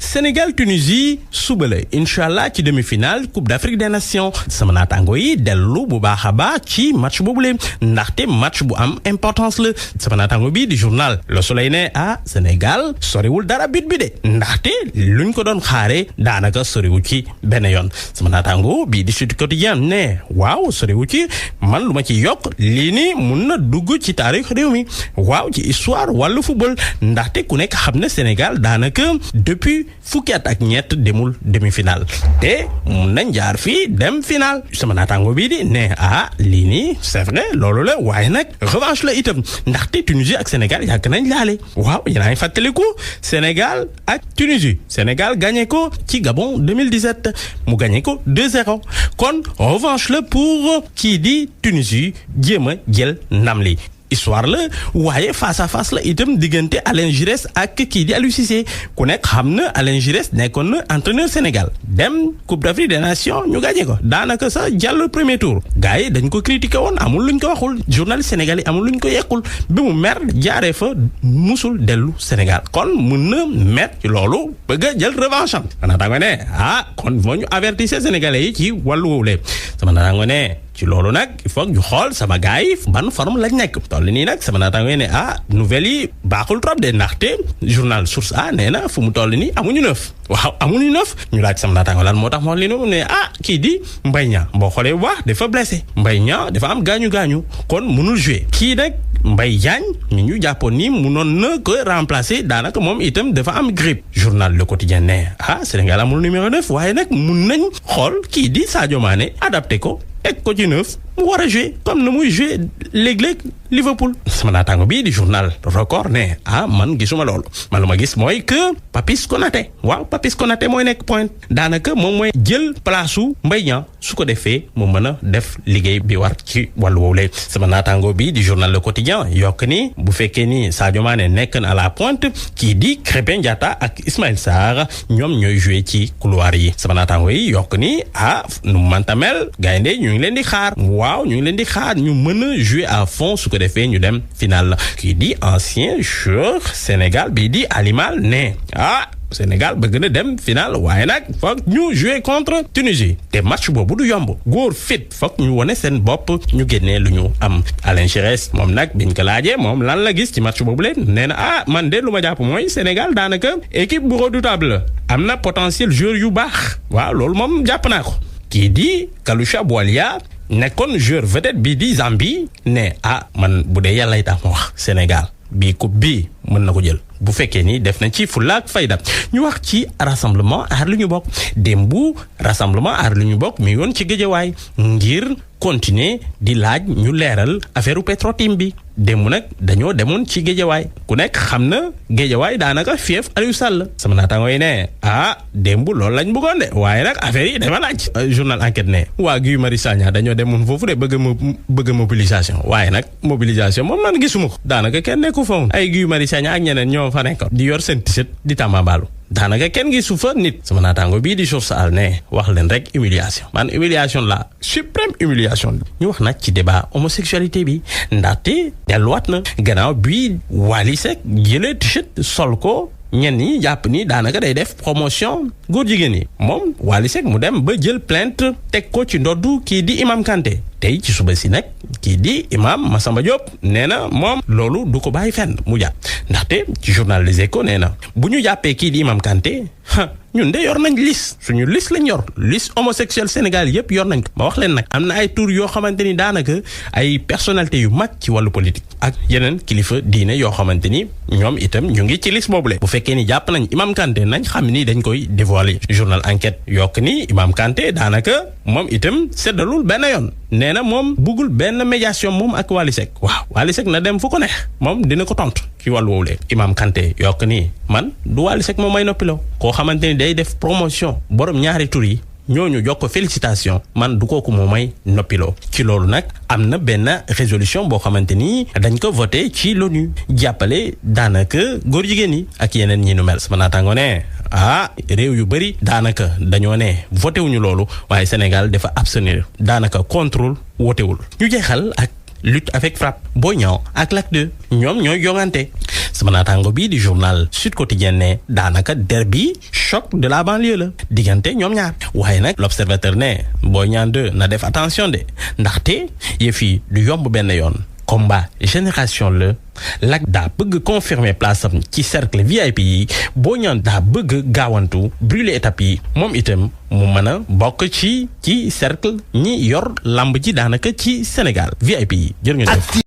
Sénégal Tunisie suba la incha allah ci demi-finale Coupe d'Afrique des Nations sama naataango yi dellu bu baax a baax ci match boobule ndaxte match bu am importance la sama naataango bi di journal Le Soleil ne Sénégal soriwul dara bit bi de ndaxte luñ ko doon xaare daanaka soriwu ci benn yoon sama naataango bii di Sud Quotidien ne waaw soriwu ci man lu ma ci yokk lii ni mun na dugg ci taarix réew mi waaw ci histoire wàllu football ndaxte ku nekk xam ne Sénégal daanaka depuis fukki at ak ñett demul demi-finale te mun nañ jaar fii dem finale sama naataango bii di ne lii nii c'est vrai loolu la waaye nag revanche la itam ndaxte Tunisie ak Sénégal yàgg nañ laale waaw yéen a ngi fàttaliku Sénégal ak Tunisie Sénégal gagné ko ci Gabon 2017 mu gagné ko 2-0 kon revanche la pour kii di Tunisie jéem a jël ndam li histoire la waaye face à face la itam diggante Alain Giresse ak kii di Aliou Cissé ku nekk xam na Alain Giresse nekkoon na entraîneur Sénégal dem Coupe d'Afrique des Nations ñu gagné ko daanaka sax jàll premier tour gars yi dañ ko critiqué woon amul luñ ko waxul journaliste sénégalais amul luñ ko yekkul bi mu mer jaaree fa musul dellu Sénégal kon mun na mer ci loolu bëgg a jël revanche am sama naataango ne kon moo ñu avertir sénégalais yi ci wàllu woowule sama naataango ne ci loolu nag il faut ñu xool sama gars yi ban forme lañ nekk toll nii nag sama naataango ne nouvelle yi baaxul trop de ndaxte journal Source A nee na fu mu toll nii amuñu neuf waaw amuñu neuf ñu laaj sama naataango lan moo tax moo li nu ne kii di Mbaye Niang boo xoolee bu baax dafa blessé Mbaye Niang dafa am gaañu kon mënul jouer kii nag Mbaye Diagne ñu jàppoon ni munoon na ko remplacer daanaka moom itam dafa am grippe journal Le Quotidien ne Sénégal amul numéro 9 waaye nag mun nañ xool kii di Sadio Mané adapté ko ek ko ci neuf mu war a jouer comme na muy jouer léeg-léeg Liverpool sama naataango bii di journal Record ne man gisuma loolu man lu ma gis mooy que Papis Konaté mooy nekk point daanaka moom mooy jël place su Mbaye Niang su ko defee mu mën a def liggéey bi war ci wàllu woowu lay sama naataango bii di journal Le Quotidien yokk ni bu fekkee ni Sadio Mané nekk na à la pointe kii di Krépin Diatta ak Ismaïla Sarr ñoom ñooy jouer ci couloir yi sama naataango yi yokk ni nu manta mel gaynde ñu ngi leen di xaar waaw ñu ngi leen di xaar ñu mën a jouer à fond su ko defee ñu dem final kii di ancien joueur Sénégal bii di Alimal ne Sénégal bëgg na dem final waaye nag foog ñu jouer contre Tunisie te match boobu du yomb góor fit foog ñu wone seen bopp ñu génnee lu ñu am Alain Giresse moom nag biñ ko laajee moom lan la gis ci match boobu leen nee na man de lu ma jàpp mooy Sénégal daanaka équipe bu redoutable am na potentiel joueur yu baax waaw loolu moom jàpp naa ko kii di Kalusha Boualia nekkoon joueur vedette bii di Zambie ne man bu dee yàllay tax ma wax Sénégal bii coupe bii mën na ko jël bu fekkee ni def nañ ci fulla ak fayda ñu wax ci rassemblement aar lu ñu bokk démb rassemblement aar lu ñu bokk mi yoon ci Géejawaay ngir continuer di laaj ñu leeral affaire Petro-Tim bi démb nag dañoo demoon ci Géejawaay ku nekk xam na Géejawaay daanaka fief Aliou Sall sama naataango yi ne démb loolu lañ bëggoon de waaye nag affaire yi dafa laaj journal Enquête ne waa Guy Marius Sagna dañoo demoon foofu de bëgg mobilisation waaye nag mobilisation moom man gisuma ko daanaka kenn nekku fa woon ay Guy Marius Sagna ak ñeneen ñoo fa nekk di yor seen t-shirt di tàmbaalu daanaka kenn gisu fa nit sama naataango bii di Source A ne wax leen rek humiliation man humiliation la suprême humiliation ñu wax nag ci débat homosexualité bi ndaxte delluwaat na gannaaw bi Wally Seck jëlee t-shirt sol ko ñenn ñi jàpp ni daanaka day def promotion góor jigéen yi moom Wally Seck mu dem ba jël plainte teg ko ci ndoddu kii di Imam Kanté tey ci suba si nag kii di Imam Massamba Diop nee na moom loolu du ko bàyyi fenn mu jàpp ndaxte ci journal Les Échos nee na bu ñu jàppee kii di Imam Kanté ñun de yor nañ liste suñu liste lañ yor liste homosexuel Sénégal yëpp yor nañ ko ma wax leen nag am na ay tur yoo xamante ni daanaka ay personnalité yu mag ci wàllu politique ak yeneen kilifa diine yoo xamante ni ñoom itam ñu ngi ci liste boobule bu fekkee ni jàpp nañ Imam Kanté nañ xam ni dañ koy dévoiler journal Enquête yokk ni Imam Kanté daanaka moom itam seddalul benn yoon nee na moom buggul benn médiation moom ak Wally Seck waaw Wally Seck na dem fu ko neex moom dina ko tontu ci wàllu woowule Imam Kanté yokk nii man du Wally Seck moom may noppiloo koo xamante ni day def promotion borom ñaari tur yi ñooñu jox ko félicitation man du kooku moo may noppiloo ci loolu nag am na benn résolution boo xamante ni dañ ko voté ci l'ONU jàppale daanaka góor jigéen yi ak yeneen ñi nu mel sama naataango ne réew yu bëri daanaka dañoo ne voté wuñu loolu waaye Sénégal dafa abstenir daanaka contrôle wotewul ñu jeexal ak lutte avec frappe Boy Niang ak Lac 2 ñoom ñooy jongante sama naataango bi di journal Sud Quotidien ne daanaka derby choc de la banlieue la diggante ñoom ñaar waaye nag l'observateur ne Boy Niang 2 na def attention de ndaxte yëf yi du yomb benn yoon combat génération la Lac daa bëgg confirmer place am ci cercle VIP yi Boy Niang daa bëgg gaawantu brûler étape yi moom itam mu mën a bokk ci cercle ñi yor lamb ji daanaka ci Sénégal VIP yi jërë ngeen jëf